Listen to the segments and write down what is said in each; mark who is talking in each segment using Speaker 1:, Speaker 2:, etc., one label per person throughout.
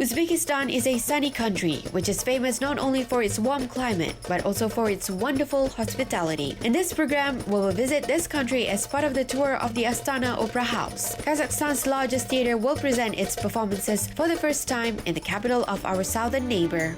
Speaker 1: Uzbekistan is a sunny country, which is famous not only for its warm climate, but also for its wonderful hospitality. In this program, we will visit this country as part of the tour of the Astana Opera House. Kazakhstan's largest theater will present its performances for the first time in the capital of our southern neighbor.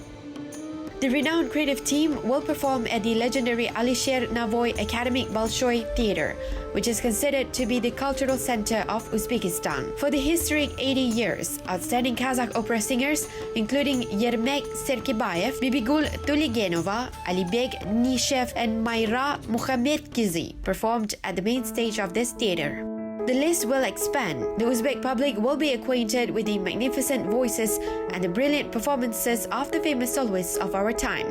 Speaker 1: The renowned creative team will perform at the legendary Alisher Navoi academic Bolshoi Theater, which is considered to be the cultural center of Uzbekistan. For the historic 80 years, outstanding Kazakh opera singers, including Yermek Serkibayev, Bibigul Tuligenova, Alibek Nishev, and Mayra Muhamedkizi, performed at the main stage of this theater. The list will expand. The Uzbek public will be acquainted with the magnificent voices and the brilliant performances of the famous soloists of our time.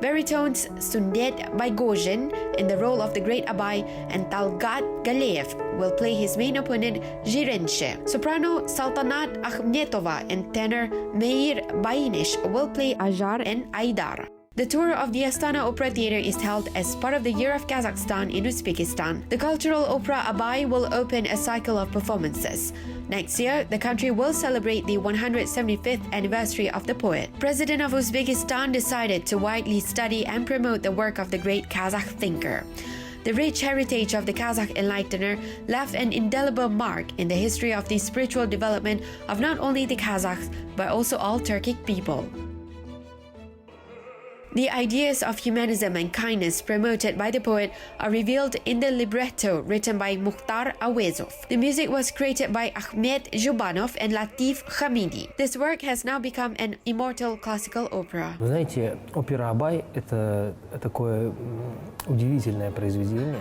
Speaker 1: Baritones Sundet Baigozhin in the role of the great Abai and Talgat Galeev will play his main opponent Zhirenshe. Soprano Saltanat Akhmetova and tenor Meir Bainish will play Ajar and Aidar. The tour of the Astana Opera Theater is held as part of the Year of Kazakhstan in Uzbekistan. The cultural opera Abai will open a cycle of performances. Next year, the country will celebrate the 175th anniversary of the poet. President of Uzbekistan decided to widely study and promote the work of the great Kazakh thinker. The rich heritage of the Kazakh enlightener left an indelible mark in the history of the spiritual development of not only the Kazakhs, but also all Turkic people. The ideas of humanism and kindness promoted by the poet are revealed in the libretto written by Mukhtar Awezov. The music was created by Ahmed Zhubanov and Latif Hamidi. This work has now become an immortal classical opera.
Speaker 2: Вы знаете, опера «Абай» — это такое удивительное произведение.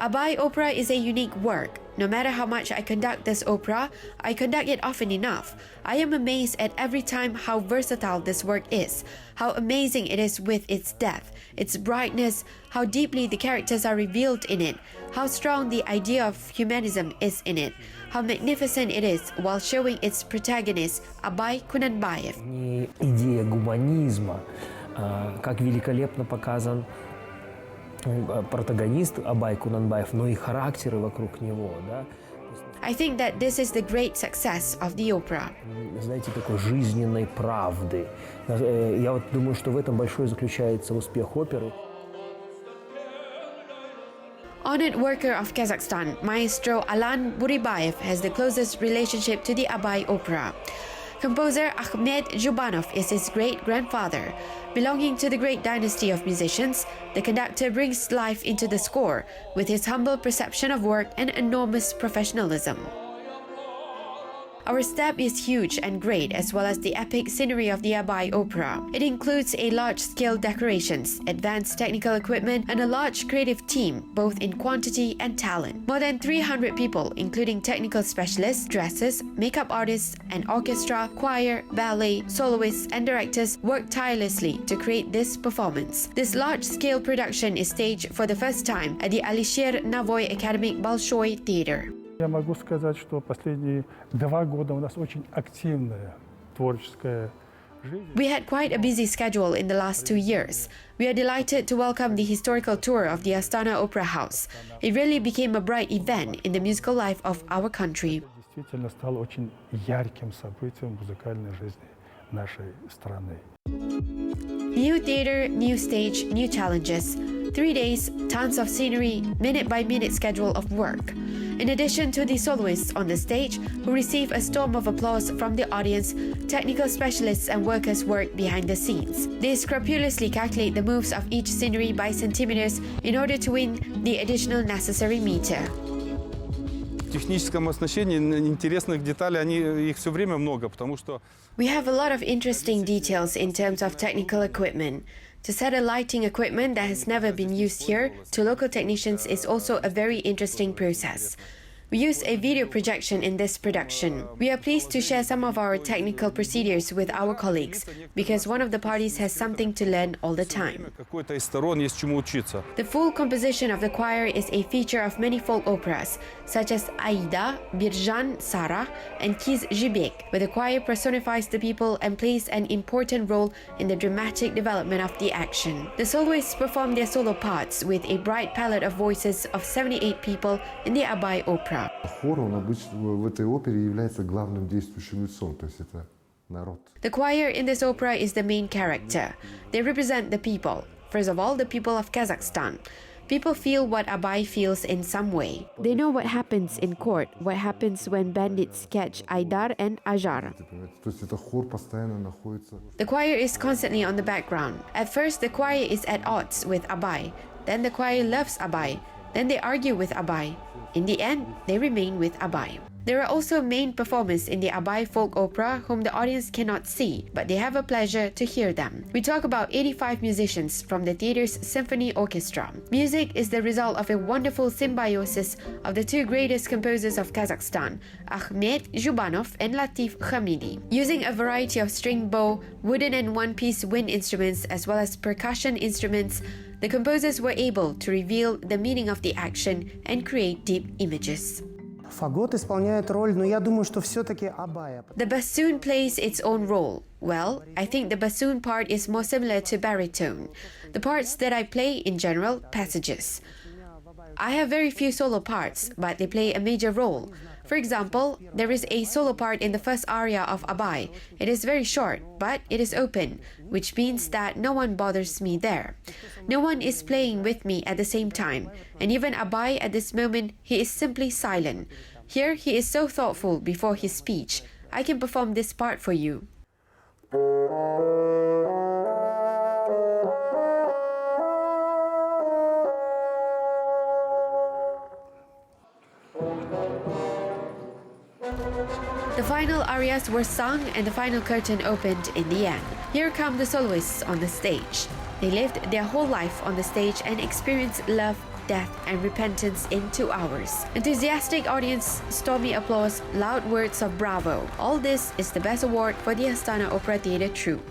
Speaker 1: Abai Opera is a unique work. No matter how much I conduct this opera, I conduct it often enough. I am amazed at every time how versatile this work is, how amazing it is with its depth, its brightness, how deeply the characters are revealed in it, how strong the idea of humanism is in it, how magnificent it is while showing its protagonist, Abai Kunanbayev.
Speaker 2: Идея гуманизма, как великолепно показан протагонист Абай Кунанбаев, но и характеры вокруг него, да.
Speaker 1: I think that this is the great success of the opera.
Speaker 2: Знаете, такой жизненной правды. Я вот думаю, что в этом большой заключается успех оперы.
Speaker 1: Honored worker of Kazakhstan, Maestro Alan Buribayev has the closest relationship to the Abai Opera. Composer Ahmed Zhubanov is his great-grandfather. Belonging to the great dynasty of musicians, the conductor brings life into the score with his humble perception of work and enormous professionalism. Our stab is huge and great, as well as the epic scenery of the Abai Opera. It includes a large-scale decorations, advanced technical equipment, and a large creative team, both in quantity and talent. More than 300 people, including technical specialists, dressers, makeup artists, and orchestra, choir, ballet, soloists, and directors work tirelessly to create this performance. This large-scale production is staged for the first time at the Alisher Navoi academic Bolshoi Theater.
Speaker 3: Я могу сказать, что последние 2 года у нас очень активная творческая жизнь.
Speaker 1: We had quite a busy schedule in the last 2 years. We are delighted to welcome the historical tour of the Astana Opera House. It really became a bright event in the musical life of our country.
Speaker 3: Действительно стало очень ярким событием в музыкальной жизни нашей страны.
Speaker 1: New theater, new stage, new challenges. 3 days, tons of scenery, minute-by-minute schedule of work. In addition to the soloists on the stage, who receive a storm of applause from the audience, technical specialists and workers work behind the scenes. They scrupulously calculate the moves of each scenery by centimeters in order to win the additional necessary meter.
Speaker 4: В техническом оснащении интересных деталей, их все время много, потому что...
Speaker 1: We have a lot of interesting details in terms of technical equipment. To set a lighting equipment that has never been used here to local technicians is also a very interesting process. We use a video projection in this production. We are pleased to share some of our technical procedures with our colleagues, because one of the parties has something to learn all the time. The full composition of the choir is a feature of many folk operas, such as Aida, Birjan Sara, and Kiz Jibek, where the choir personifies the people and plays an important role in the dramatic development of the action. The soloists perform their solo parts with a bright palette of voices of 78 people in the Abai Opera.
Speaker 5: Хор, он обычно в этой опере является главным действующим лицом, то есть это
Speaker 1: The choir in this opera is the main character. They represent the people. First of all, the people of Kazakhstan. People feel what Abay feels in some way. They know what happens in court, what happens when bandits catch Aidar and Ajar. The choir is constantly on the background. At first, the choir is at odds with Abay. Then the choir loves Abay. Then they argue with Abay. In the end, they remain with Abay. There are also main performers in the Abay folk opera whom the audience cannot see, but they have a pleasure to hear them. We talk about 85 musicians from the theater's symphony orchestra. Music is the result of a wonderful symbiosis of the two greatest composers of Kazakhstan, Ahmet Zhubanov and Latif Hamidi. Using a variety of string bow, wooden and one-piece wind instruments as well as percussion instruments, the composers were able to reveal the meaning of the action and create deep images.
Speaker 5: Фагот исполняет роль, но я думаю, что все-таки Абая.
Speaker 1: The bassoon plays its own role. Well, I think the bassoon part is more similar to baritone. The parts that I play, in general, passages. I have very few solo parts, but they play a major role. For example, there is a solo part in the first aria of Abay. It is very short, but it is open, which means that no one bothers me there. No one is playing with me at the same time, and even Abay at this moment, he is simply silent. Here, he is so thoughtful before his speech. I can perform this part for you. The final arias were sung and the final curtain opened in the end. Here come the soloists on the stage. They lived their whole life on the stage and experienced love, death, and repentance in 2 hours. Enthusiastic audience, stormy applause, loud words of bravo. All this is the best award for the Astana Opera Theater troupe.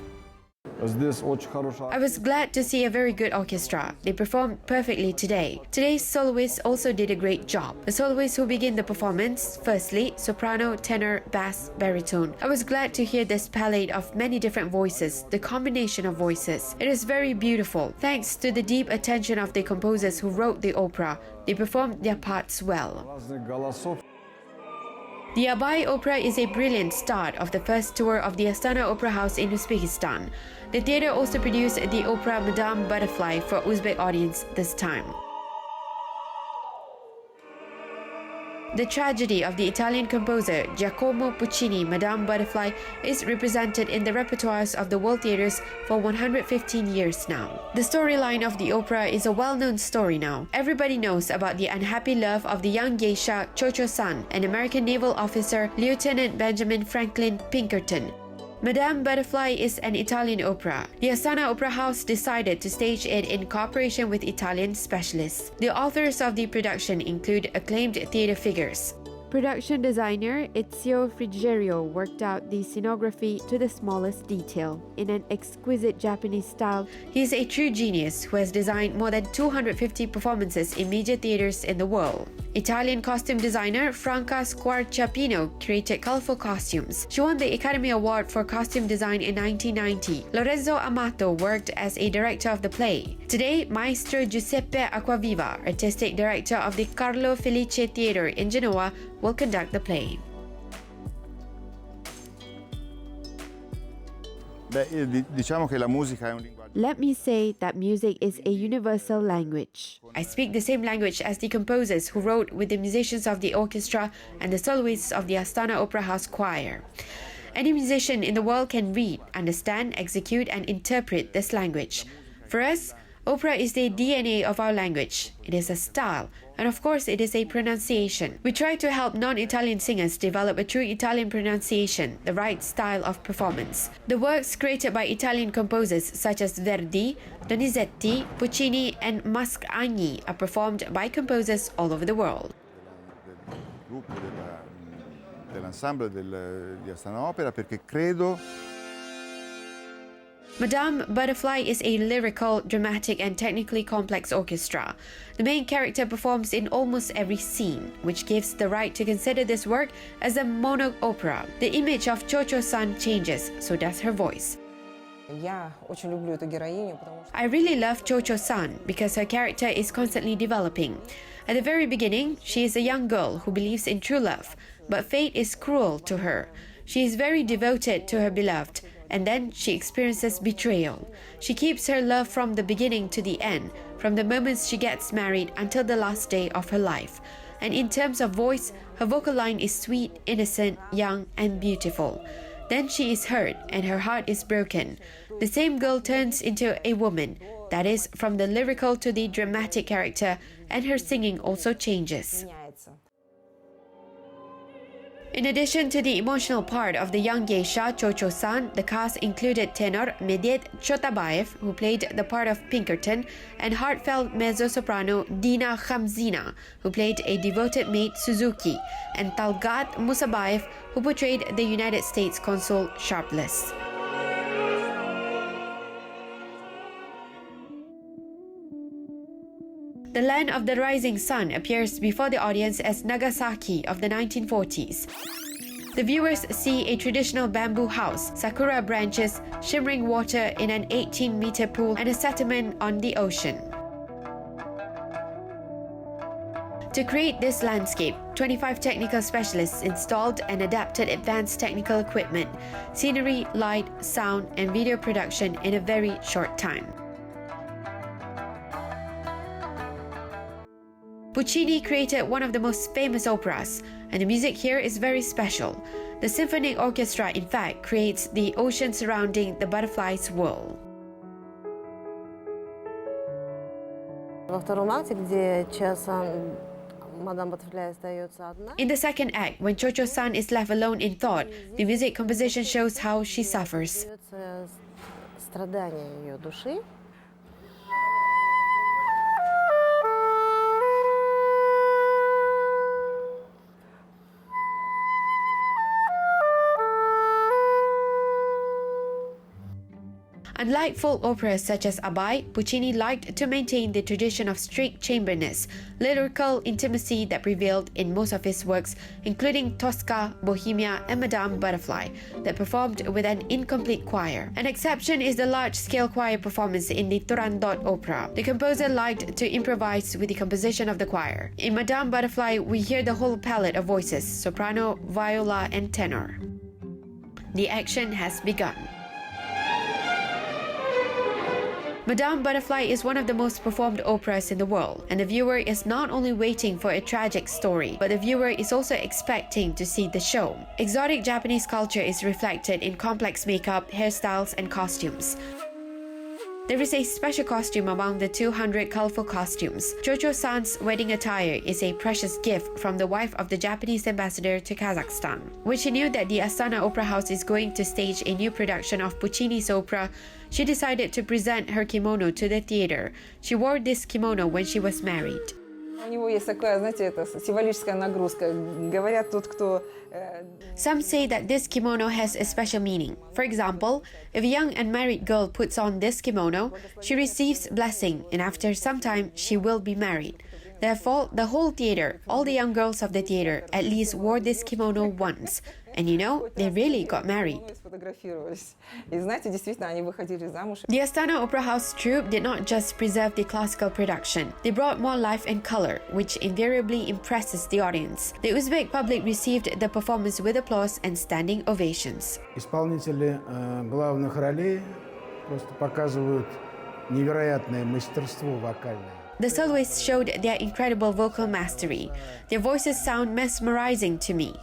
Speaker 1: I was glad to see a very good orchestra. They performed perfectly today. Today's soloists also did a great job. The soloists who begin the performance, firstly, soprano, tenor, bass, baritone. I was glad to hear this palette of many different voices, the combination of voices. It is very beautiful. Thanks to the deep attention of the composers who wrote the opera, they performed their parts well. The Abay Opera is a brilliant start of the first tour of the Astana Opera House in Uzbekistan. The theater also produced the opera Madame Butterfly for Uzbek audience this time. The tragedy of the Italian composer Giacomo Puccini, Madame Butterfly, is represented in the repertoires of the world theaters for 115 years now. The storyline of the opera is a well-known story now. Everybody knows about the unhappy love of the young geisha Cho-Cho-san, an American naval officer, Lieutenant Benjamin Franklin Pinkerton. Madame Butterfly is an Italian opera. The Astana Opera House decided to stage it in cooperation with Italian specialists. The authors of the production include acclaimed theater figures. Production designer Ezio Frigerio worked out the scenography to the smallest detail in an exquisite Japanese style. He is a true genius who has designed more than 250 performances in major theaters in the world. Italian costume designer Franca Squarciapino created colorful costumes. She won the Academy Award for Costume Design in 1990. Lorenzo Amato worked as a director of the play. Today, Maestro Giuseppe Acquaviva, artistic director of the Carlo Felice Theater in Genoa, will conduct the play. Let me say that music is a universal language. I speak the same language as the composers who wrote with the musicians of the orchestra and the soloists of the Astana Opera House Choir. Any musician in the world can read, understand, execute, and interpret this language. For us, opera is the DNA of our language. It is a style, and of course it is a pronunciation. We try to help non-Italian singers develop a true Italian pronunciation, the right style of performance. The works created by Italian composers such as Verdi, Donizetti, Puccini, and Mascagni are performed by composers all over the world.
Speaker 6: Dell'ensemble di Astana Opera, perché credo.
Speaker 1: Madame Butterfly is a lyrical, dramatic, and technically complex orchestra. The main character performs in almost every scene, which gives the right to consider this work as a mono opera. The image of Cho-Cho-san changes, so does her voice. I really love Cho-Cho-san because her character is constantly developing. At the very beginning, she is a young girl who believes in true love, but fate is cruel to her. She is very devoted to her beloved, and then she experiences betrayal. She keeps her love from the beginning to the end, from the moments she gets married until the last day of her life. And in terms of voice, her vocal line is sweet, innocent, young, and beautiful. Then she is hurt, and her heart is broken. The same girl turns into a woman, that is, from the lyrical to the dramatic character, and her singing also changes. In addition to the emotional part of the young geisha Chocho-san, the cast included tenor Medet Chotabayev, who played the part of Pinkerton, and heartfelt mezzo-soprano Dina Khamzina, who played a devoted maid Suzuki, and Talgat Musabayev, who portrayed the United States consul Sharpless. The Land of the Rising Sun appears before the audience as Nagasaki of the 1940s. The viewers see a traditional bamboo house, sakura branches, shimmering water in an 18-meter pool, and a settlement on the ocean. To create this landscape, 25 technical specialists installed and adapted advanced technical equipment, scenery, light, sound, and video production in a very short time. Puccini created one of the most famous operas, and the music here is very special. The symphonic orchestra, in fact, creates the ocean surrounding the butterfly's whirl. In the second act, when Chocho-san is left alone in thought, the music composition shows how she suffers. Unlike folk operas such as Abai, Puccini liked to maintain the tradition of strict chamberness, lyrical intimacy that prevailed in most of his works, including Tosca, Bohemia, and Madame Butterfly, that performed with an incomplete choir. An exception is the large-scale choir performance in the Turandot opera. The composer liked to improvise with the composition of the choir. In Madame Butterfly, we hear the whole palette of voices, soprano, viola, and tenor. The action has begun. Madame Butterfly is one of the most performed operas in the world, and the viewer is not only waiting for a tragic story, but the viewer is also expecting to see the show. Exotic Japanese culture is reflected in complex makeup, hairstyles, and costumes. There is a special costume among the 200 colorful costumes. Chocho-san's wedding attire is a precious gift from the wife of the Japanese ambassador to Kazakhstan. When she knew that the Astana Opera House is going to stage a new production of Puccini's opera, she decided to present her kimono to the theater. She wore this kimono when she was married. Some say that this kimono has a special meaning. For example, if a young unmarried girl puts on this kimono, she receives blessing, and after some time she will be married. Therefore, the whole theater, all the young girls of the theater, at least wore this kimono once. And you know, they really got married. The Astana Opera House troupe did not just preserve the classical production. They brought more life and color, which invariably impresses the audience. The Uzbek public received the performance with applause and standing ovations.
Speaker 7: Исполнители главных ролей просто показывают невероятное мастерство вокальное.
Speaker 1: The soloists showed their incredible vocal mastery. Their voices sound mesmerizing to me.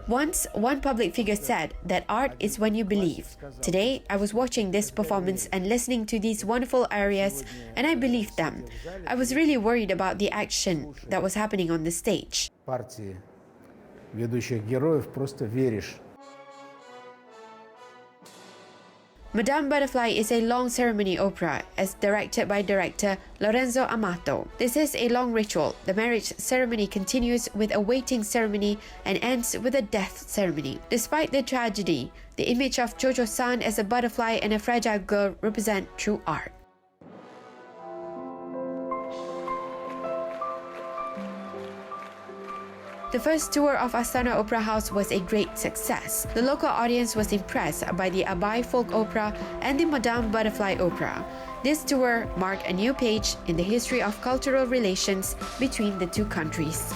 Speaker 1: Once, one public figure said that art is when you believe. Today, I was watching this performance and listening to these wonderful arias, and I believed them. I was really worried about the action that was happening on the stage.
Speaker 7: Партии ведущих героев просто веришь.
Speaker 1: Madame Butterfly is a long ceremony opera, as directed by director Lorenzo Amato. This is a long ritual. The marriage ceremony continues with a waiting ceremony and ends with a death ceremony. Despite the tragedy, the image of Chocho-san as a butterfly and a fragile girl represent true art. The first tour of Astana Opera House was a great success. The local audience was impressed by the Abai folk opera and the Madame Butterfly opera. This tour marked a new page in the history of cultural relations between the two countries.